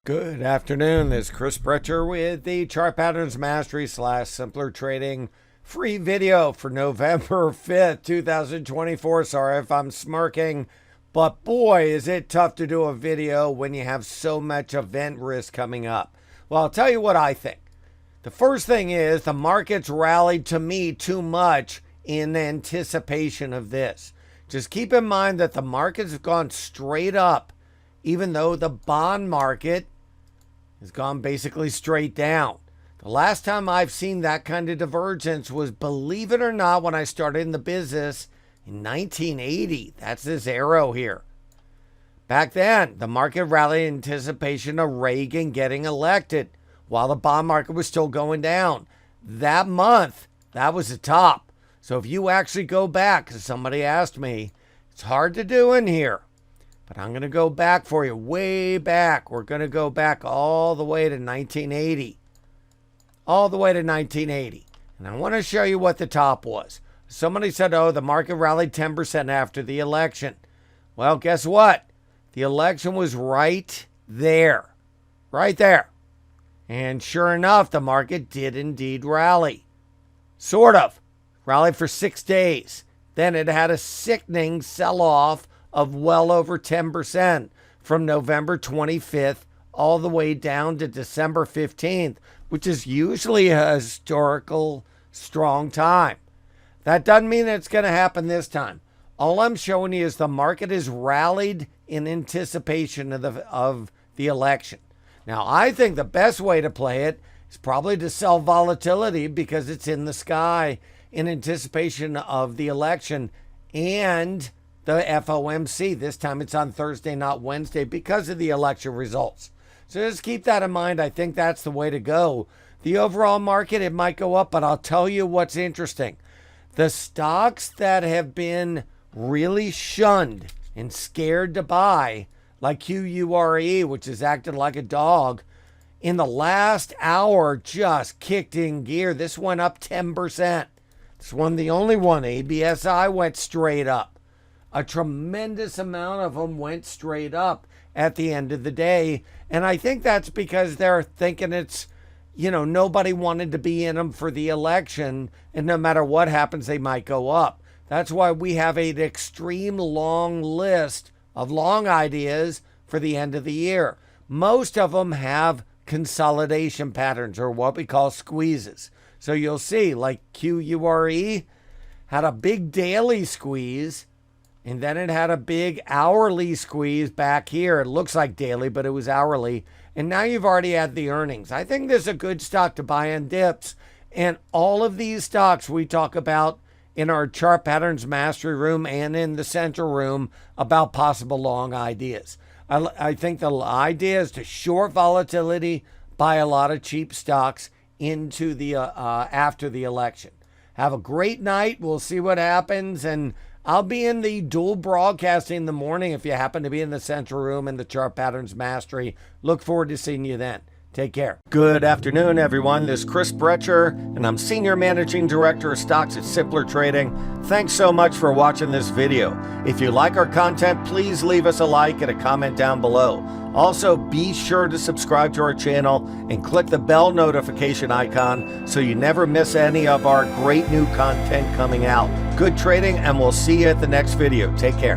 Good afternoon. This is Chris Brecher with the Chart Patterns Mastery / Simpler Trading free video for November 5th, 2024. Sorry if I'm smirking, but boy, is it tough to do a video when you have so much event risk coming up. Well, I'll tell you what I think. The first thing is the market's rallied to me too much in anticipation of this. Just keep in mind that the markets have gone straight up, even though the bond market has gone basically straight down. The last time I've seen that kind of divergence was, believe it or not, when I started in the business in 1980. That's this arrow here. Back then, the market rallied in anticipation of Reagan getting elected while the bond market was still going down. That month, that was the top. So if you actually go back, because somebody asked me, it's hard to do in here. But I'm going to go back for you, way back. We're going to go back all the way to 1980. All the way to 1980. And I want to show you what the top was. Somebody said, oh, the market rallied 10% after the election. Well, guess what? The election was right there. Right there. And sure enough, the market did indeed rally. Sort of. Rallied for 6 days. Then it had a sickening sell-off of well over 10% from November 25th all the way down to December 15th, which is usually a historical strong time. That doesn't mean it's going to happen this time. All I'm showing you is the market is rallied in anticipation of the election. Now, I think the best way to play it is probably to sell volatility because it's in the sky in anticipation of the election and the FOMC. This time it's on Thursday, not Wednesday, because of the election results. So just keep that in mind. I think that's the way to go. The overall market, it might go up, but I'll tell you what's interesting. The stocks that have been really shunned and scared to buy, like QURE, which has acted like a dog, in the last hour just kicked in gear. This went up 10%. This one, the only one. ABSI went straight up. A tremendous amount of them went straight up at the end of the day. And I think that's because they're thinking it's, nobody wanted to be in them for the election. And no matter what happens, they might go up. That's why we have an extreme long list of long ideas for the end of the year. Most of them have consolidation patterns, or what we call squeezes. So you'll see, like QURE had a big daily squeeze, and then it had a big hourly squeeze back here. It looks like daily, but it was hourly. And now you've already had the earnings. I think this is a good stock to buy in dips. And all of these stocks we talk about in our Chart Patterns Mastery Room and in the Central Room about possible long ideas. I think the idea is to short volatility, buy a lot of cheap stocks into the after the election. Have a great night. We'll see what happens. And I'll be in the dual broadcasting in the morning if you happen to be in the Central Room in the Chart Patterns Mastery. Look forward to seeing you then. Take care. Good afternoon, everyone. This is Chris Brecher, and I'm Senior Managing Director of Stocks at Simpler Trading. Thanks so much for watching this video. If you like our content, please leave us a like and a comment down below. Also, be sure to subscribe to our channel and click the bell notification icon so you never miss any of our great new content coming out. Good trading, and we'll see you at the next video. Take care.